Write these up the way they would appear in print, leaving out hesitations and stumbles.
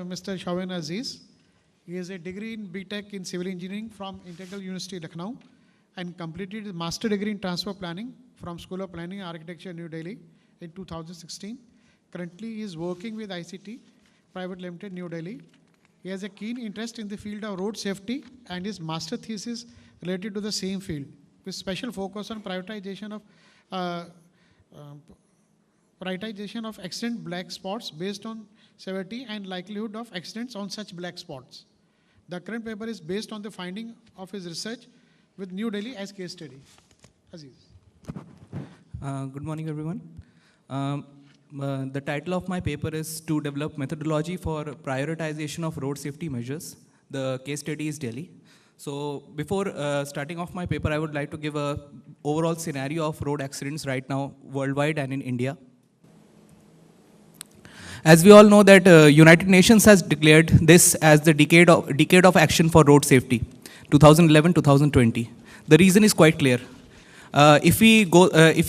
Mr. Shawon Aziz. He has a degree in BTech in Civil Engineering from Integral University, Lucknow, and completed his Master degree in Transport Planning from School of Planning and Architecture, New Delhi in 2016. Currently, he is working with ICT Private Limited, New Delhi. He has a keen interest in the field of road safety and his master thesis related to the same field, with special focus on prioritization of accident black spots based on severity and likelihood of accidents on such black spots. The current paper is based on the finding of his research with New Delhi as case study. Aziz. Good morning, everyone. The title of my paper is to develop methodology for prioritization of road safety measures. The case study is Delhi. So before starting off my paper, I would like to give a overall scenario of road accidents right now worldwide and in India. As we all know that United Nations has declared this as the decade of action for road safety, 2011-2020. The reason is quite clear. If we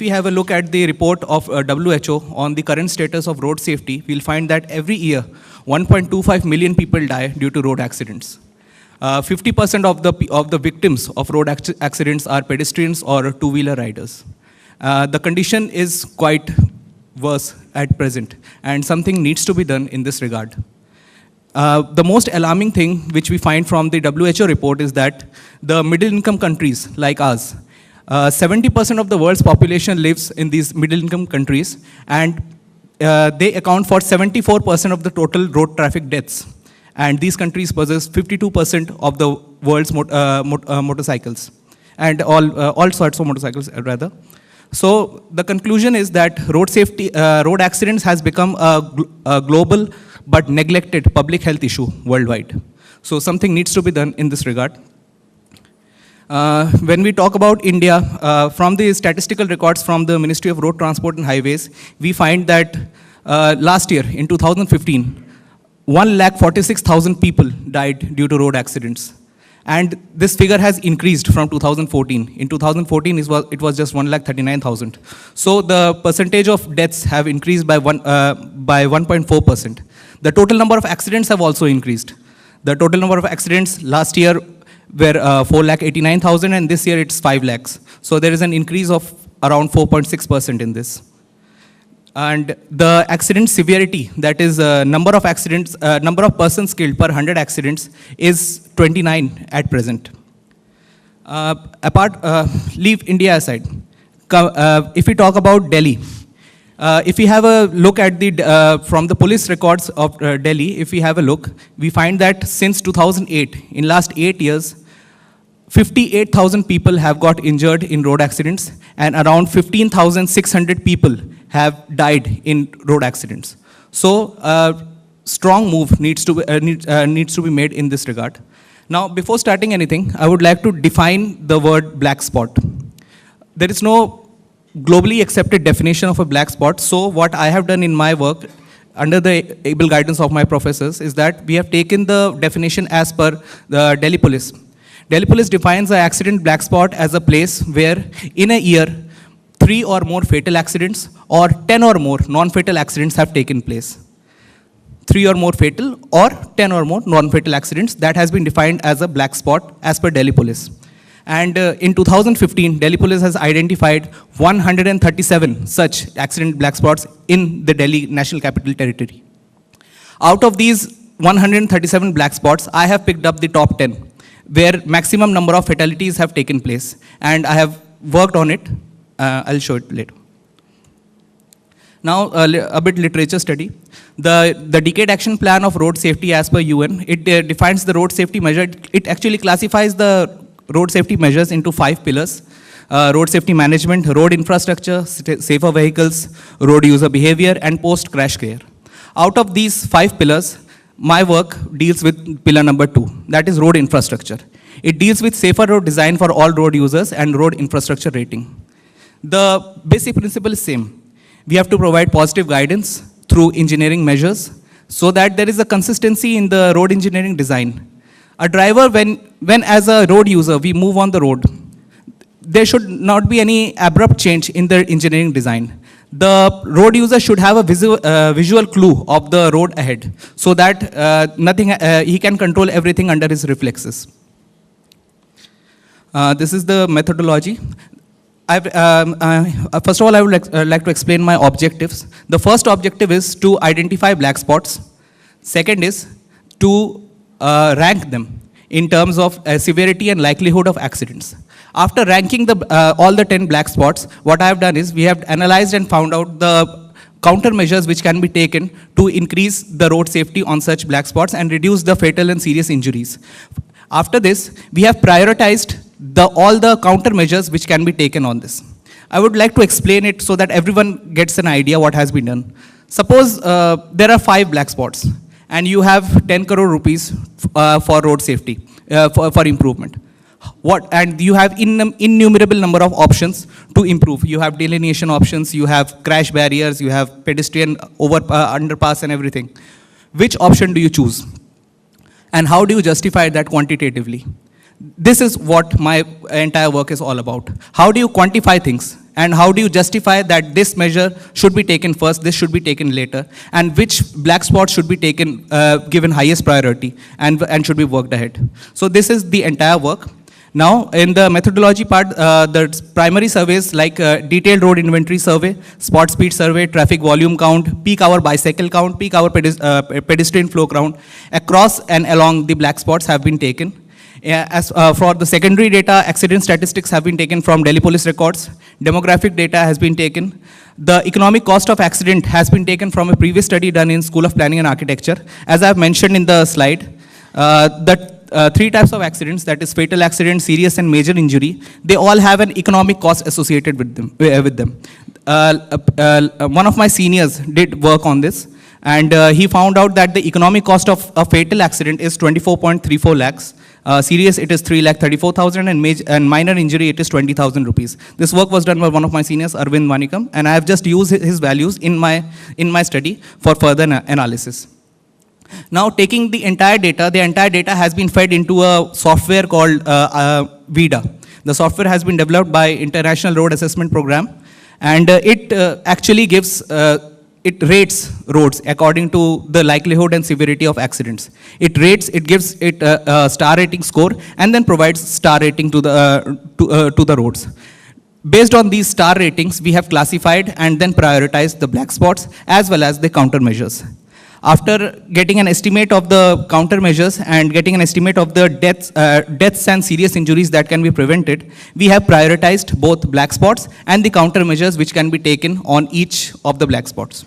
have a look at the report of WHO on the current status of road safety, we'll find that every year 1.25 million people die due to road accidents. 50% of the victims of road accidents are pedestrians or two-wheeler riders. The condition is quite worse at present, and something needs to be done in this regard. The most alarming thing which we find from the WHO report is that the middle-income countries like us, 70% of the world's population lives in these middle-income countries, and they account for 74% of the total road traffic deaths. And these countries possess 52% of the world's motorcycles, and all sorts of motorcycles rather. So the conclusion is that road accidents has become a global but neglected public health issue worldwide. So something needs to be done in this regard. When we talk about India, from the statistical records from the Ministry of Road Transport and Highways, we find that last year, in 2015, 146,000 people died due to road accidents. And this figure has increased from 2014. In 2014, it was just 139,000. So the percentage of deaths have increased by 1.4%. The total number of accidents have also increased. The total number of accidents last year were 4,89,000, and this year it's 5 lakhs. So there is an increase of around 4.6% in this. And the accident severity, that is number of accidents, number of persons killed per 100 accidents, is 29 at present. Leave India aside. If we talk about Delhi, if we have a look at from the police records of Delhi, if we have a look, we find that since 2008, in last 8 years, 58,000 people have got injured in road accidents, and around 15,600 people have died in road accidents. So a strong move needs to be made in this regard. Now, before starting anything, I would like to define the word black spot. There is no globally accepted definition of a black spot. So what I have done in my work, under the able guidance of my professors, is that we have taken the definition as per the Delhi Police. Delhi Police defines an accident black spot as a place where in a year 3 or more fatal accidents or 10 or more non-fatal accidents have taken place. 3 or more fatal or 10 or more non-fatal accidents, that has been defined as a black spot as per Delhi Police. And in 2015, Delhi Police has identified 137 such accident black spots in the Delhi National Capital Territory. Out of these 137 black spots, I have picked up the top 10, where maximum number of fatalities have taken place. And I have worked on it. I'll show it later. Now, a bit literature study. The Decade Action Plan of Road Safety as per UN, it defines the road safety measure. It actually classifies the road safety measures into 5 pillars. Road safety management, road infrastructure, safer vehicles, road user behavior, and post-crash care. Out of these 5 pillars, my work deals with pillar number 2, that is road infrastructure. It deals with safer road design for all road users and road infrastructure rating. The basic principle is same. We have to provide positive guidance through engineering measures so that there is a consistency in the road engineering design. A driver, when as a road user we move on the road, there should not be any abrupt change in the engineering design. the road user should have a visual clue of the road ahead, so that he can control everything under his reflexes. This is the methodology. First of all, I would like to explain my objectives. The first objective is to identify black spots. Second is to rank them in terms of severity and likelihood of accidents. After ranking all the 10 black spots, what I have done is we have analyzed and found out the countermeasures which can be taken to increase the road safety on such black spots and reduce the fatal and serious injuries. After this, we have prioritized all the countermeasures which can be taken on this. I would like to explain it so that everyone gets an idea what has been done. Suppose there are 5 black spots and you have 10 crore rupees for road safety, for improvement. And you have innumerable number of options to improve. You have delineation options, you have crash barriers, you have pedestrian underpass and everything. Which option do you choose? And how do you justify that quantitatively? This is what my entire work is all about. How do you quantify things? And how do you justify that this measure should be taken first, this should be taken later, and which black spots should be taken, given highest priority, and should be worked ahead? So this is the entire work. Now, in the methodology part, the primary surveys like detailed road inventory survey, spot speed survey, traffic volume count, peak hour bicycle count, peak hour pedestrian flow count, across and along the black spots have been taken. As for the secondary data, accident statistics have been taken from Delhi police records. Demographic data has been taken. The economic cost of accident has been taken from a previous study done in School of Planning and Architecture. As I have mentioned in the slide, the 3 types of accidents, that is fatal accident, serious and major injury, they all have an economic cost associated with them. One of my seniors did work on this, and he found out that the economic cost of a fatal accident is 24.34 lakhs. Serious, it is 3,34,000, and minor injury, it is 20,000 rupees. This work was done by one of my seniors, Arvind Manikam, and I have just used his values in my study for further analysis. Now, taking the entire data has been fed into a software called VIDA. The software has been developed by International Road Assessment Program, and it actually gives it rates roads according to the likelihood and severity of accidents. It gives it a star rating score, and then provides star rating to the roads. Based on these star ratings, we have classified and then prioritized the black spots as well as the countermeasures. After getting an estimate of the countermeasures and getting an estimate of the deaths and serious injuries that can be prevented, we have prioritized both black spots and the countermeasures which can be taken on each of the black spots.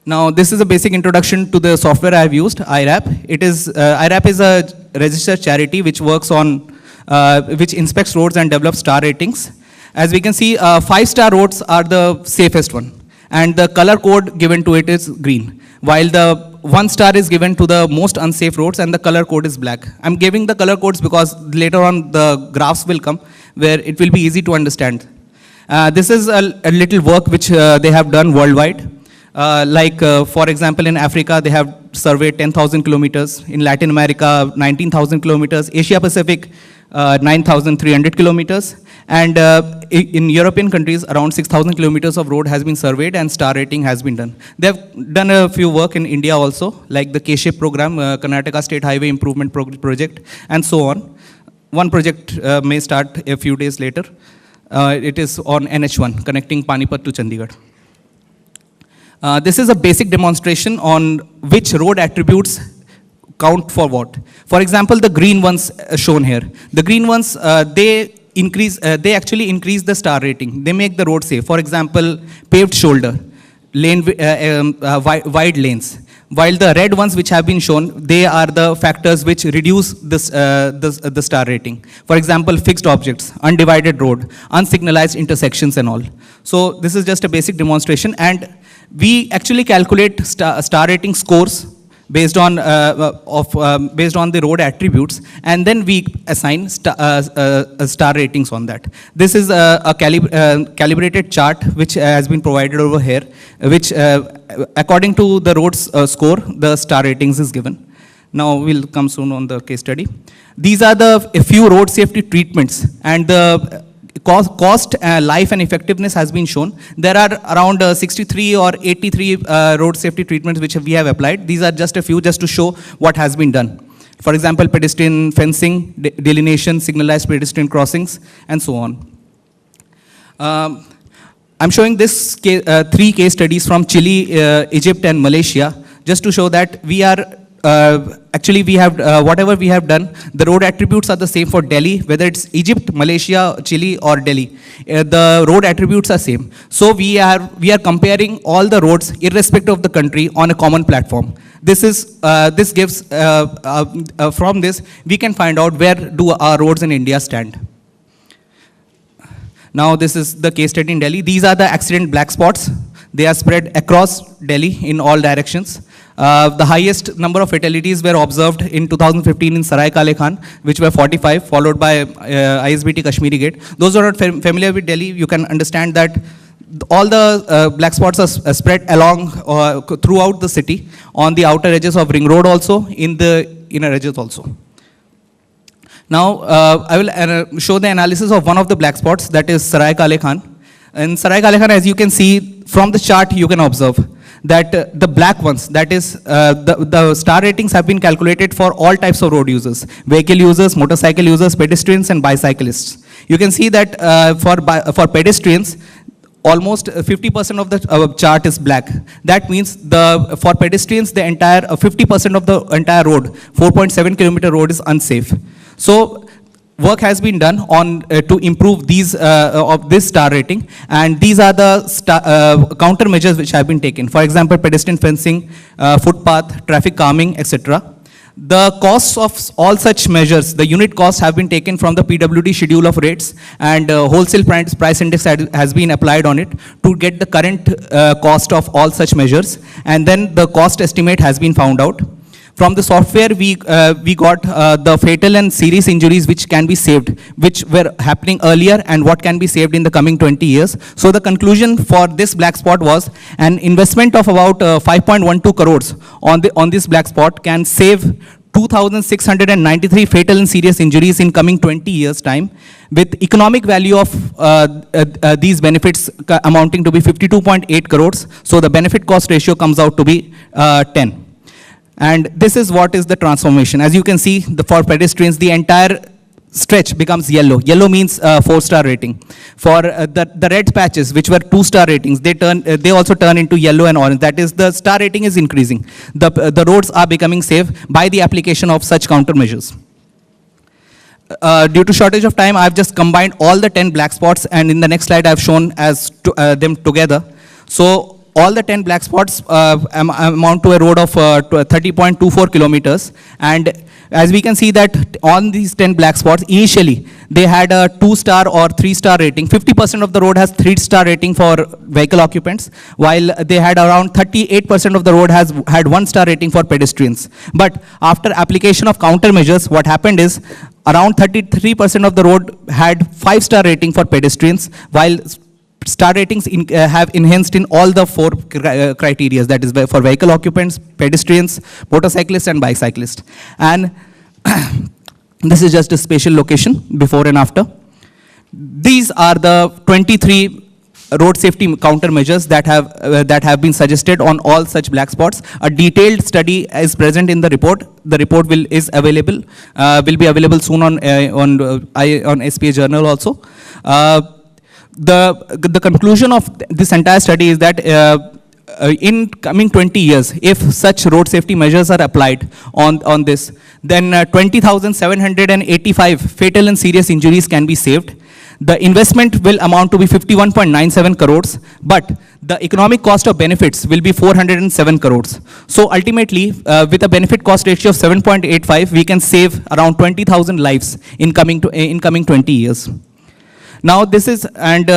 Now, this is a basic introduction to the software I have used, IRAP. IRAP is a registered charity which works on, which inspects roads and develops star ratings. As we can see, 5-star roads are the safest one, and the color code given to it is green, while the 1-star is given to the most unsafe roads, and the color code is black. I'm giving the color codes because later on the graphs will come where it will be easy to understand. This is a little work which they have done worldwide. For example, in Africa, they have surveyed 10,000 kilometers. In Latin America, 19,000 kilometers. Asia Pacific, 9,300 kilometers. And in European countries, around 6,000 kilometers of road has been surveyed, and star rating has been done. They have done a few work in India also, like the K-Shape program, Karnataka State Highway Improvement Project, and so on. One project may start a few days later. It is on NH1, connecting Panipat to Chandigarh. This is a basic demonstration on which road attributes count for what. For example, the green ones shown here. The green ones, they actually increase the star rating. They make the road safe. For example, paved shoulder, wide lanes. While the red ones which have been shown, they are the factors which reduce this, the star rating. For example, fixed objects, undivided road, unsignalized intersections and all. So this is just a basic demonstration, and we actually calculate star rating scores based on the road attributes, and then we assign star ratings on that. This is a calibrated chart which has been provided over here, which according to the road's score, the star ratings is given. Now we'll come soon on the case study. These are a few road safety treatments, and the cost, life and effectiveness has been shown. There are around 63 or 83 road safety treatments which we have applied. These are just a few just to show what has been done. For example, pedestrian fencing, delineation, signalized pedestrian crossings, and so on. I'm showing this three case studies from Chile, Egypt, and Malaysia, just to show that we are actually we have whatever we have done, the road attributes are the same for Delhi, whether it's Egypt, Malaysia, Chile, or Delhi. The road attributes are same. So we are comparing all the roads irrespective of the country on a common platform. This gives from this we can find out where do our roads in India stand. Now this is the case study in Delhi. These are the accident black spots. They are spread across Delhi in all directions. The highest number of fatalities were observed in 2015 in Sarai Kale Khan, which were 45, followed by ISBT Kashmiri Gate. Those who are not familiar with Delhi, you can understand that all the black spots are spread along throughout the city, on the outer edges of Ring Road also, in the inner edges also. Now, I will show the analysis of one of the black spots, that is Sarai Kale Khan. In Sarai Kale Khan, as you can see from the chart, you can observe that the black ones, that is the star ratings have been calculated for all types of road users, vehicle users, motorcycle users, pedestrians, and bicyclists. You can see that for pedestrians, almost 50% of the chart is black. That means for pedestrians, the entire 50% of the entire road, 4.7 kilometer road, is unsafe. So work has been done on to improve these of this star rating, and these are the countermeasures which have been taken. For example, pedestrian fencing, footpath, traffic calming, etc. The costs of all such measures, the unit costs, have been taken from the PWD schedule of rates, and wholesale price index has been applied on it to get the current cost of all such measures, and then the cost estimate has been found out. From the software, we got the fatal and serious injuries which can be saved, which were happening earlier, and what can be saved in the coming 20 years. So the conclusion for this black spot was an investment of about 5.12 crores on this black spot can save 2,693 fatal and serious injuries in coming 20 years' time, with economic value of these benefits amounting to be 52.8 crores. So the benefit cost ratio comes out to be 10. And this is what is the transformation. As you can see, for pedestrians, the entire stretch becomes yellow. Yellow means 4-star rating. For the red patches, which were 2-star ratings, they also turn into yellow and orange. That is, the star rating is increasing. The roads are becoming safe by the application of such countermeasures. Due to shortage of time, I've just combined all the 10 black spots, and in the next slide, I've shown them together. So all the 10 black spots amount to a road of 30.24 kilometers. And as we can see that on these 10 black spots, initially, they had a 2-star or 3-star rating. 50% of the road has 3-star rating for vehicle occupants, while they had around 38% of the road had 1-star rating for pedestrians. But after application of countermeasures, what happened is around 33% of the road had 5-star rating for pedestrians, while star ratings have enhanced in all the 4 criteria, that is for vehicle occupants, pedestrians, motorcyclists, and bicyclists. And this is just a spatial location before and after. These are the 23 road safety countermeasures that have been suggested on all such black spots. A detailed study is present in the report. The report will be available soon on SPA Journal also. The conclusion of this entire study is that in coming 20 years, if such road safety measures are applied on this, then 20,785 fatal and serious injuries can be saved. The investment will amount to be 51.97 crores, but the economic cost of benefits will be 407 crores. So ultimately, with a benefit cost ratio of 7.85, we can save around 20,000 lives in coming 20 years. Now this is, and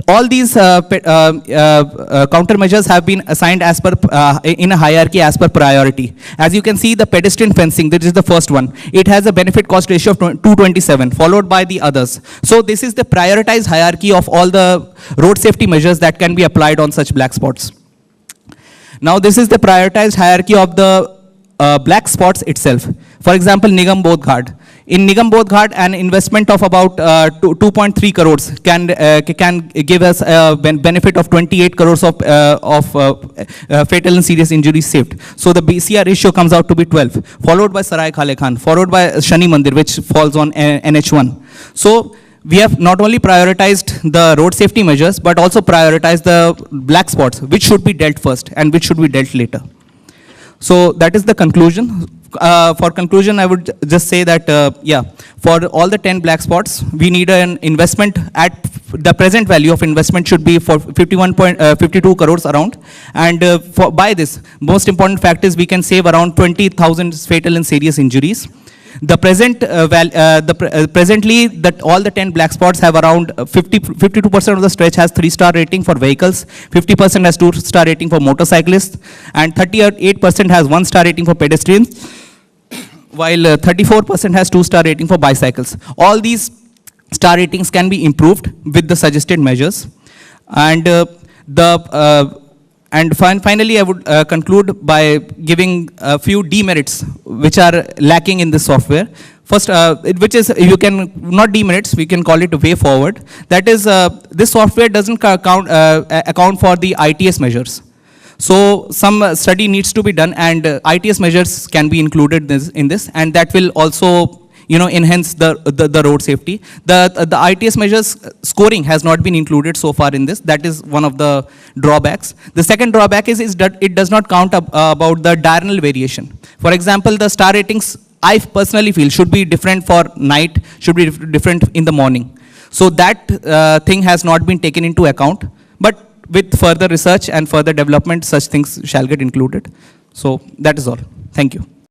all these countermeasures have been assigned as per, in a hierarchy as per priority. As you can see, the pedestrian fencing, this is the first one. It has a benefit cost ratio of 227, followed by the others. So this is the prioritized hierarchy of all the road safety measures that can be applied on such black spots. Now this is the prioritized hierarchy of the black spots itself. For example, Nigam Bodh Ghat. In Nigam Bodh Ghat, an investment of about 2.3 crores can give us a benefit of 28 crores of fatal and serious injuries saved. So the BCR ratio comes out to be 12, followed by Sarai Khale Khan, followed by Shani Mandir, which falls on NH1. So we have not only prioritized the road safety measures, but also prioritized the black spots, which should be dealt first and which should be dealt later. So that is the conclusion. For conclusion, I would just say that, for all the 10 black spots, we need an investment at the present value of investment should be for 51.52 crores around. And by this, most important fact is we can save around 20,000 fatal and serious injuries. The presently, that all the 10 black spots have around 52% of the stretch has 3-star rating for vehicles, 50% has 2-star rating for motorcyclists, and 38% has 1-star rating for pedestrians, while 34% has 2-star rating for bicycles. All these star ratings can be improved with the suggested measures. And finally, I would conclude by giving a few demerits which are lacking in this software. First, which is, you can, not demerits, we can call it a way forward. That is, this software doesn't account for the ITS measures. So some study needs to be done, and ITS measures can be included in this, and that will also enhance the road safety. The ITS measures scoring has not been included so far in this. That is one of the drawbacks. The second drawback is that it does not count about the diurnal variation. For example, the star ratings, I personally feel, should be different for night, should be different in the morning. So that thing has not been taken into account. But with further research and further development, such things shall get included. So that is all. Thank you.